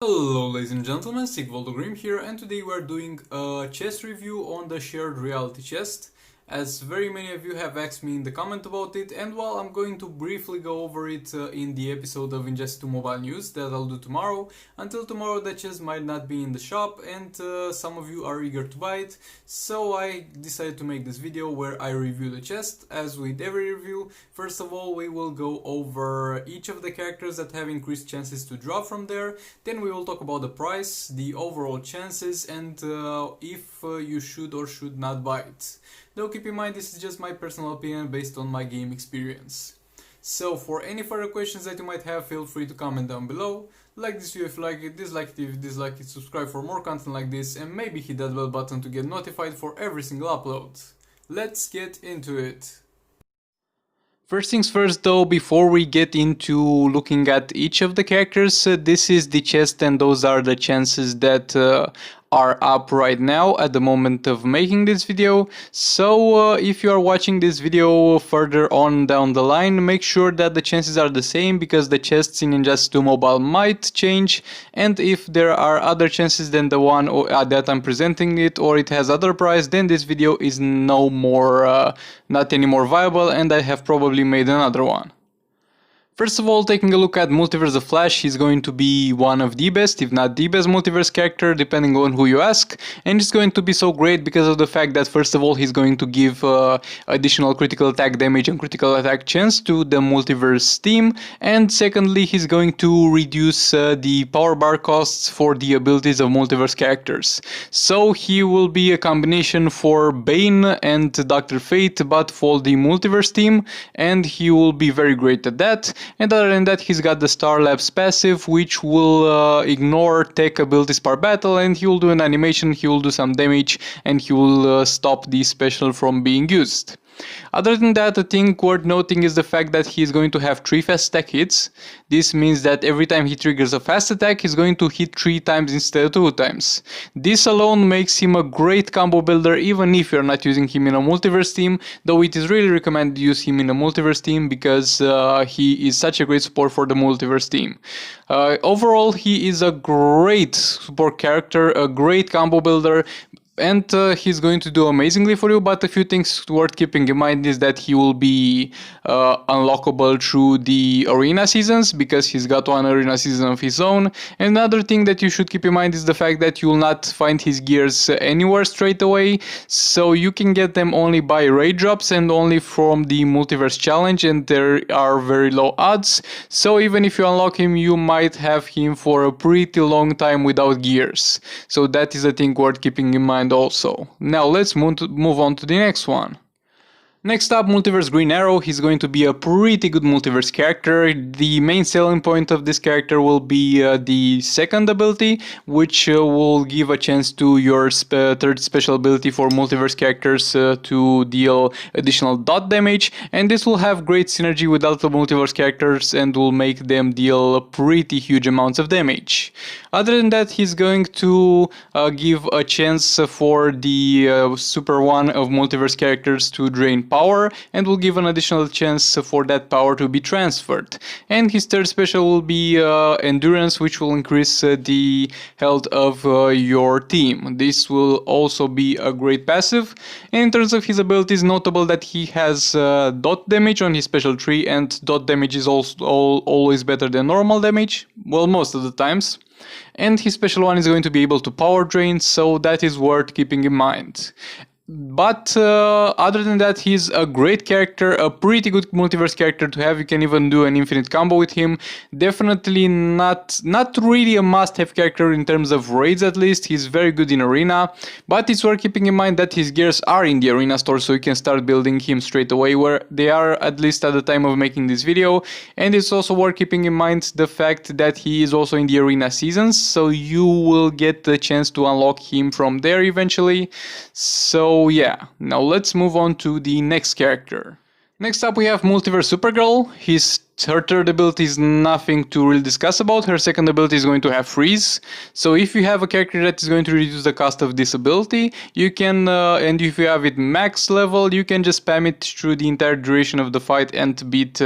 Hello ladies and gentlemen, Sigvoldogrim here, and today we are doing a chest review on the shared reality chest, as very many of you have asked me in the comment about it, and well, I'm going to briefly go over it in the episode of Ingest 2 Mobile News that I'll do tomorrow. Until tomorrow the chest might not be in the shop, and some of you are eager to buy it, so I decided to make this video where I review the chest. As with every review, first of all we will go over each of the characters that have increased chances to drop from there, then we will talk about the price, the overall chances, and if you should or should not buy it. Though keep in mind this is just my personal opinion based on my game experience. So for any further questions that you might have, feel free to comment down below. Like this video if you like it, dislike it if you dislike it, subscribe for more content like this, and maybe hit that bell button to get notified for every single upload. Let's get into it. First things first though, before we get into looking at each of the characters, this is the chest and those are the chances that are up right now at the moment of making this video. So if you are watching this video further on down the line, make sure that the chances are the same, because the chests in Ingest 2 Mobile might change, and if there are other chances than the one that I'm presenting it, or it has other price, then this video is no more not anymore viable and I have probably made another one. First of all, taking a look at Multiverse the Flash, he's going to be one of the best, if not the best multiverse character, depending on who you ask, and it's going to be so great because of the fact that first of all he's going to give additional critical attack damage and critical attack chance to the multiverse team, and secondly he's going to reduce the power bar costs for the abilities of multiverse characters. So he will be a combination for Bane and Dr. Fate, but for the multiverse team, and he will be very great at that. And other than that, he's got the Star Labs passive, which will ignore tech abilities per battle, and he will do an animation, he will do some damage, and he will stop the special from being used. Other than that, a thing worth noting is the fact that he is going to have 3 fast attack hits. This means that every time he triggers a fast attack, he's going to hit 3 times instead of 2 times. This alone makes him a great combo builder even if you're not using him in a multiverse team, though it is really recommended to use him in a multiverse team because he is such a great support for the multiverse team. Overall, he is a great support character, a great combo builder, and he's going to do amazingly for you, but a few things worth keeping in mind is that he will be unlockable through the arena seasons, because he's got one arena season of his own. And another thing that you should keep in mind is the fact that you will not find his gears anywhere straight away, so you can get them only by raid drops and only from the multiverse challenge, and there are very low odds, so even if you unlock him you might have him for a pretty long time without gears. So that is a thing worth keeping in mind also. Now let's move on to the next one. Next up, Multiverse Green Arrow. He's going to be a pretty good multiverse character. The main selling point of this character will be the second ability, which will give a chance to your third special ability for multiverse characters to deal additional dot damage, and this will have great synergy with other multiverse characters and will make them deal pretty huge amounts of damage. Other than that, he's going to give a chance for the Super 1 of multiverse characters to drain power, and will give an additional chance for that power to be transferred. And his third special will be Endurance, which will increase the health of your team. This will also be a great passive. And in terms of his abilities, notable that he has dot damage on his special tree, and dot damage is also always better than normal damage, well, most of the times. And his special one is going to be able to power drain, so that is worth keeping in mind. But other than that, he's a great character, a pretty good multiverse character to have. You can even do an infinite combo with him. Definitely not really a must-have character in terms of raids, at least. He's very good in arena, but it's worth keeping in mind that his gears are in the arena store, so you can start building him straight away, where they are at least at the time of making this video. And it's also worth keeping in mind the fact that he is also in the arena seasons, so you will get the chance to unlock him from there eventually. So yeah, now let's move on to the next character. Next up we have Multiverse Supergirl. His her third ability is nothing to really discuss about. Her second ability is going to have freeze. So if you have a character that is going to reduce the cost of this ability, you can, and if you have it max level, you can just spam it through the entire duration of the fight and beat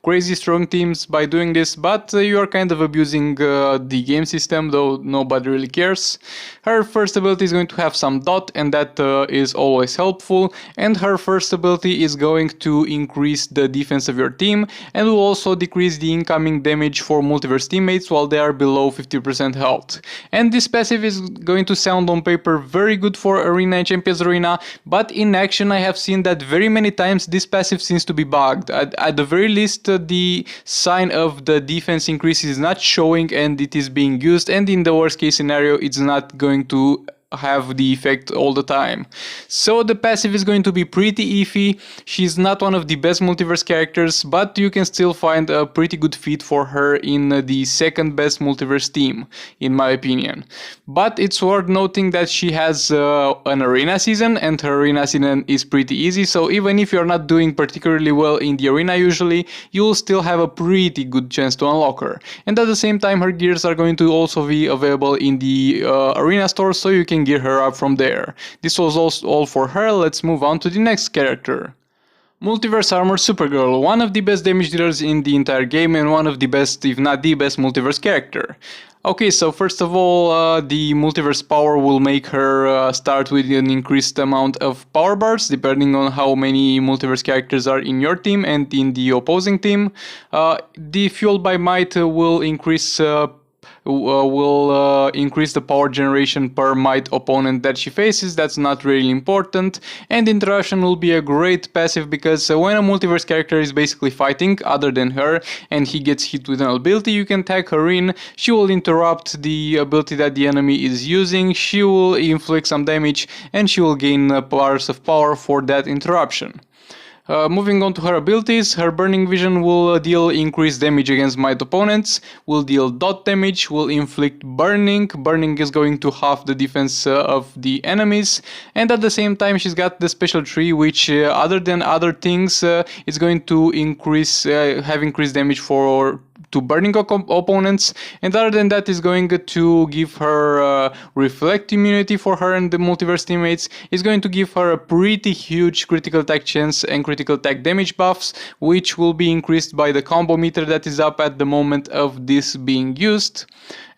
crazy strong teams by doing this. But you are kind of abusing the game system, though nobody really cares. Her first ability is going to have some dot, and that is always helpful. And her first ability is going to increase the defense of your team, and will also decrease the incoming damage for multiverse teammates while they are below 50% health. And this passive is going to sound on paper very good for Arena and Champions Arena, but in action I have seen that very many times this passive seems to be bugged. At the very least, the sign of the defense increase is not showing and it is being used, and in the worst case scenario it's not going to have the effect all the time. So the passive is going to be pretty iffy. She's not one of the best multiverse characters, but you can still find a pretty good fit for her in the second best multiverse team, in my opinion. But it's worth noting that she has an arena season, and her arena season is pretty easy, so even if you're not doing particularly well in the arena usually, you'll still have a pretty good chance to unlock her. And at the same time, her gears are going to also be available in the arena store, so you can gear her up from there. This was all for her. Let's move on to the next character. Multiverse Armor Supergirl, one of the best damage dealers in the entire game and one of the best, if not the best, multiverse character. Okay, so first of all, the multiverse power will make her start with an increased amount of power bars, depending on how many multiverse characters are in your team and in the opposing team. The Fueled by Might will increase the power generation per might opponent that she faces. That's not really important. And Interruption will be a great passive because when a multiverse character is basically fighting other than her and he gets hit with an ability, you can tag her in. She will interrupt the ability that the enemy is using, she will inflict some damage, and she will gain bars of power for that interruption. Moving on to her abilities, her Burning Vision will deal increased damage against might opponents, will deal dot damage, will inflict burning. Burning is going to half the defense of the enemies, and at the same time she's got the special tree which other than other things is going to have increased damage to burning opponents, and other than that is going to give her reflect immunity for her and the multiverse teammates. Is going to give her a pretty huge critical attack chance and critical attack damage buffs, which will be increased by the combo meter that is up at the moment of this being used.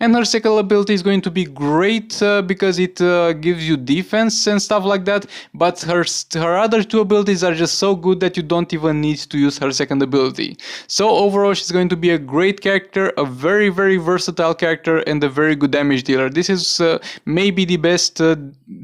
And her second ability is going to be great because it gives you defense and stuff like that, but her other two abilities are just so good that you don't even need to use her second ability. So overall she's going to be a great character, a very versatile character, and a very good damage dealer. This is maybe the best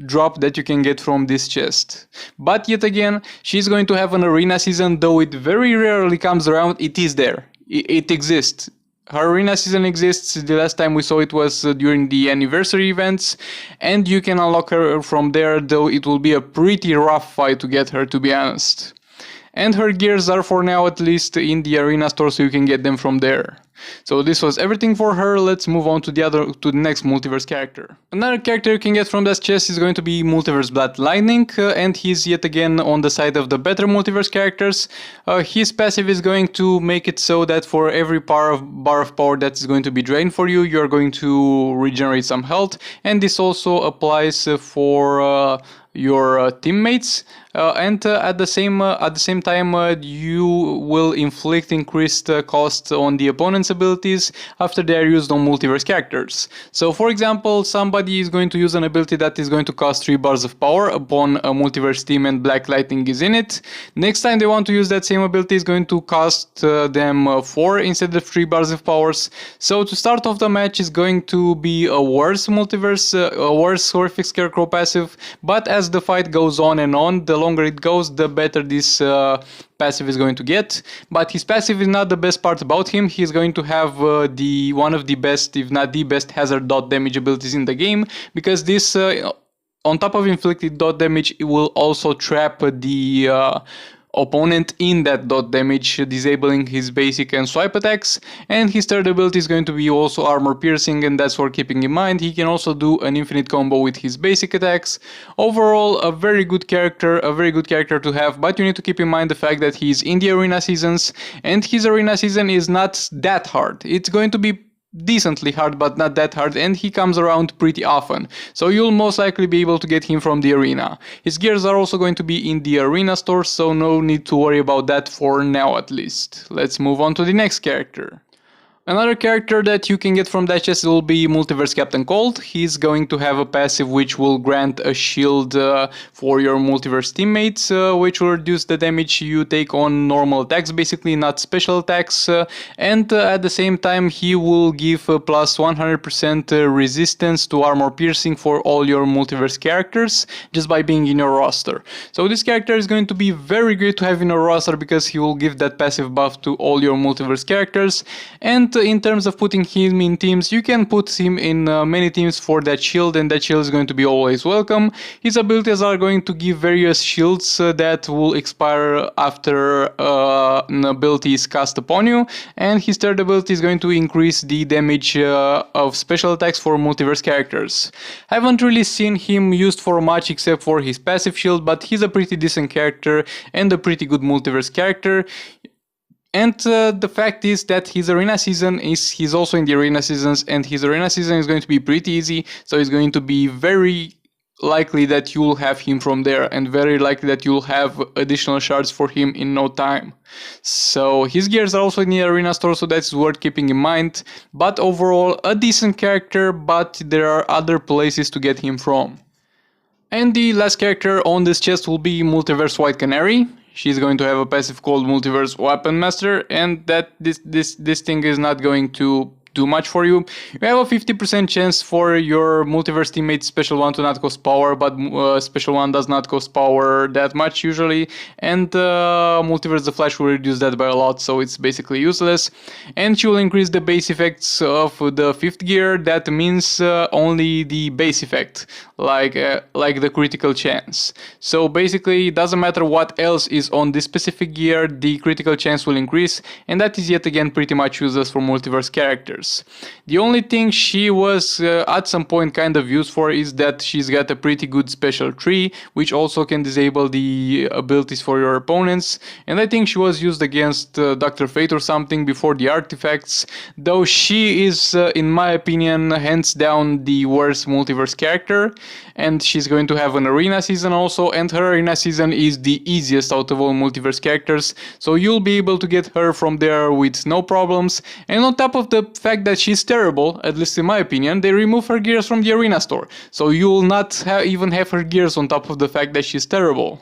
drop that you can get from this chest. But yet again, she's going to have an arena season, though it very rarely comes around. It is there, it exists. Her arena season exists. The last time we saw it was during the anniversary events, and you can unlock her from there, though it will be a pretty rough fight to get her, to be honest. And her gears are for now at least in the arena store, so you can get them from there. So this was everything for her. Let's move on to the next multiverse character. Another character you can get from this chest is going to be Multiverse Blood Lightning, and he's yet again on the side of the better multiverse characters. His passive is going to make it so that for every bar of power that is going to be drained for you, you're going to regenerate some health, and this also applies for your teammates, and at the same time you will inflict increased cost on the opponent's abilities after they are used on multiverse characters. So for example, somebody is going to use an ability that is going to cost 3 bars of power upon a multiverse team and Black Lightning is in it. Next time they want to use that same ability is going to cost them 4 instead of 3 bars of powers. So to start off the match is going to be a worse multiverse, a worse horrific scarecrow passive, but as the fight goes on and on, the longer it goes, the better this passive is going to get. But his passive is not the best part about him. He's going to have one of the best, if not the best, hazard dot damage abilities in the game, because this on top of inflicted dot damage, it will also trap the opponent in that dot damage, disabling his basic and swipe attacks. And his third ability is going to be also armor piercing, and that's worth keeping in mind. He can also do an infinite combo with his basic attacks. Overall, a very good character to have, but you need to keep in mind the fact that he's in the arena seasons, and his arena season is not that hard. It's going to be decently hard, but not that hard, and he comes around pretty often, so you'll most likely be able to get him from the arena. His gears are also going to be in the arena store, so no need to worry about that for now at least. Let's move on to the next character. Another character that you can get from that chest will be Multiverse Captain Cold. He's going to have a passive which will grant a shield for your Multiverse teammates, which will reduce the damage you take on normal attacks, basically not special attacks, and at the same time he will give plus 100% resistance to armor piercing for all your Multiverse characters just by being in your roster. So this character is going to be very great to have in your roster because he will give that passive buff to all your Multiverse characters. And in terms of putting him in teams, you can put him in many teams for that shield, and that shield is going to be always welcome. His abilities are going to give various shields that will expire after an ability is cast upon you, and his third ability is going to increase the damage of special attacks for Multiverse characters. Haven't really seen him used for much except for his passive shield, but he's a pretty decent character and a pretty good Multiverse character. And the fact is that his arena season he's also in the arena seasons, and his arena season is going to be pretty easy, so it's going to be very likely that you'll have him from there, and very likely that you'll have additional shards for him in no time. So his gears are also in the arena store, so that's worth keeping in mind. But overall, a decent character, but there are other places to get him from. And the last character on this chest will be Multiverse White Canary. She's going to have a passive called Multiverse Weapon Master, and that this thing is not going to do much for you. You have a 50% chance for your Multiverse teammate Special 1 to not cost power, but Special 1 does not cost power that much usually, and Multiverse the Flash will reduce that by a lot, so it's basically useless. And she will increase the base effects of the 5th gear. That means only the base effect, like the critical chance. So basically it doesn't matter what else is on this specific gear, the critical chance will increase, and that is yet again pretty much useless for Multiverse characters. The only thing she was at some point kind of used for is that she's got a pretty good special tree, which also can disable the abilities for your opponents, and I think she was used against Dr. Fate or something before the artifacts, though she is in my opinion hands down the worst Multiverse character. And she's going to have an arena season also, and her arena season is the easiest out of all Multiverse characters, so you'll be able to get her from there with no problems. And on top of the fact that she's terrible, at least in my opinion, they remove her gears from the arena store, so you'll not even have her gears on top of the fact that she's terrible.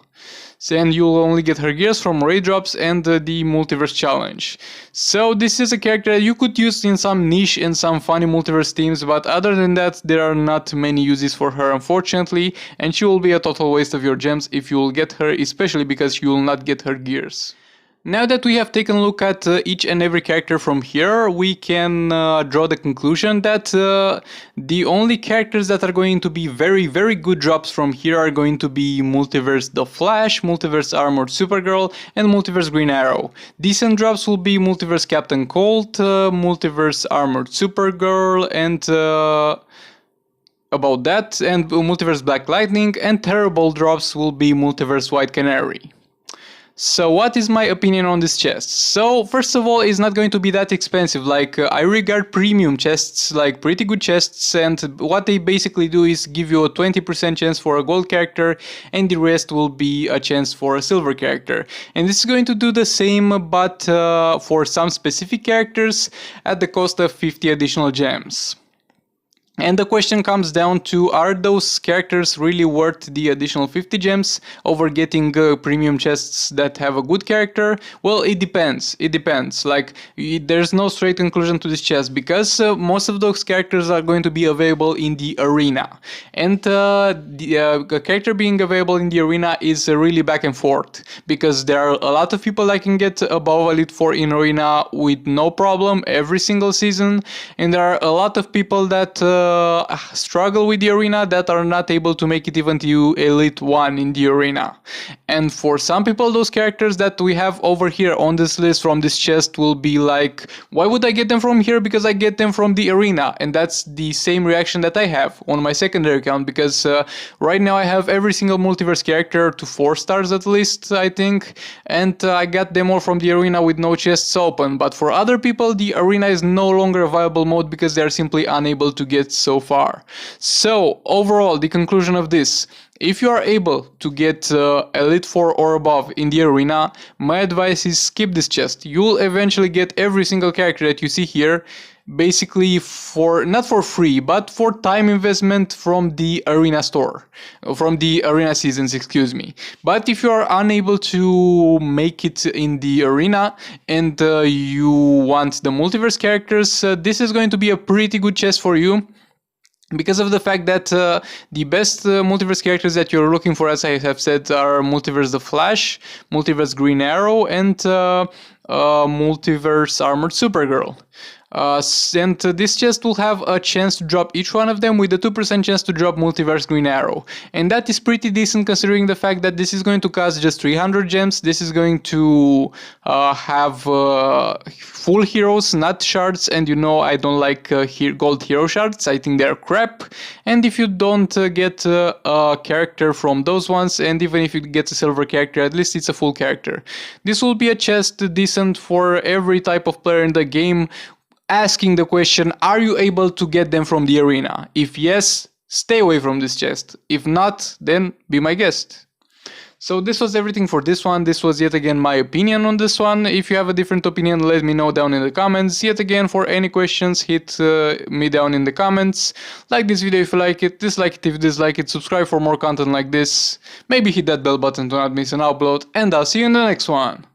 And you'll only get her gears from raid drops and the Multiverse challenge. So this is a character that you could use in some niche and some funny Multiverse teams, but other than that there are not many uses for her unfortunately, and she will be a total waste of your gems if you will get her, especially because you will not get her gears. Now that we have taken a look at each and every character from here, we can draw the conclusion that the only characters that are going to be very good drops from here are going to be Multiverse the Flash, Multiverse Armored Supergirl, and Multiverse Green Arrow. Decent drops will be Multiverse Captain Cold, Multiverse Armored Supergirl, and about that, and Multiverse Black Lightning, and terrible drops will be Multiverse White Canary. So what is my opinion on this chest? So first of all, it's not going to be that expensive. Like I regard premium chests like pretty good chests, and what they basically do is give you a 20% chance for a gold character, and the rest will be a chance for a silver character. And this is going to do the same, but for some specific characters at the cost of 50 additional gems. And the question comes down to, are those characters really worth the additional 50 gems over getting premium chests that have a good character? Well, it depends. It depends. Like, there's no straight conclusion to this chest, because most of those characters are going to be available in the arena. And the character being available in the arena is really back and forth, because there are a lot of people that can get above Elite 4 in arena with no problem every single season, and there are a lot of people that struggle with the arena that are not able to make it even to Elite 1 in the arena. And for some people, those characters that we have over here on this list from this chest will be like, why would I get them from here? Because I get them from the arena. And that's the same reaction that I have on my secondary account, because right now I have every single multiverse character to 4 stars at least, I think, and I got them all from the arena with no chests open. But for other people, the arena is no longer a viable mode because they are simply unable to get so far. So overall, the conclusion of this: if you are able to get Elite 4 or above in the arena, my advice is skip this chest. You'll eventually get every single character that you see here, basically for, not for free, but for time investment from the arena store, from the arena seasons, excuse me. But if you are unable to make it in the arena and you want the multiverse characters, this is going to be a pretty good chest for you, because of the fact that the best multiverse characters that you're looking for, as I have said, are Multiverse the Flash, Multiverse Green Arrow, and Multiverse Armored Supergirl. And this chest will have a chance to drop each one of them with a 2% chance to drop Multiverse Green Arrow. And that is pretty decent considering the fact that this is going to cost just 300 gems. This is going to have full heroes, not shards. And you know I don't like gold hero shards. I think they're crap. And if you don't get a character from those ones, and even if you get a silver character, at least it's a full character. This will be a chest decent for every type of player in the game, asking the question, are you able to get them from the arena? If yes, stay away from this chest. If not, then be my guest. So this was everything for this one. This was yet again my opinion on this one. If you have a different opinion, let me know down in the comments. Yet again, for any questions, hit me down in the comments. Like this video if you like it, dislike it if you dislike it, subscribe for more content like this. Maybe hit that bell button to not miss an upload, and I'll see you in the next one.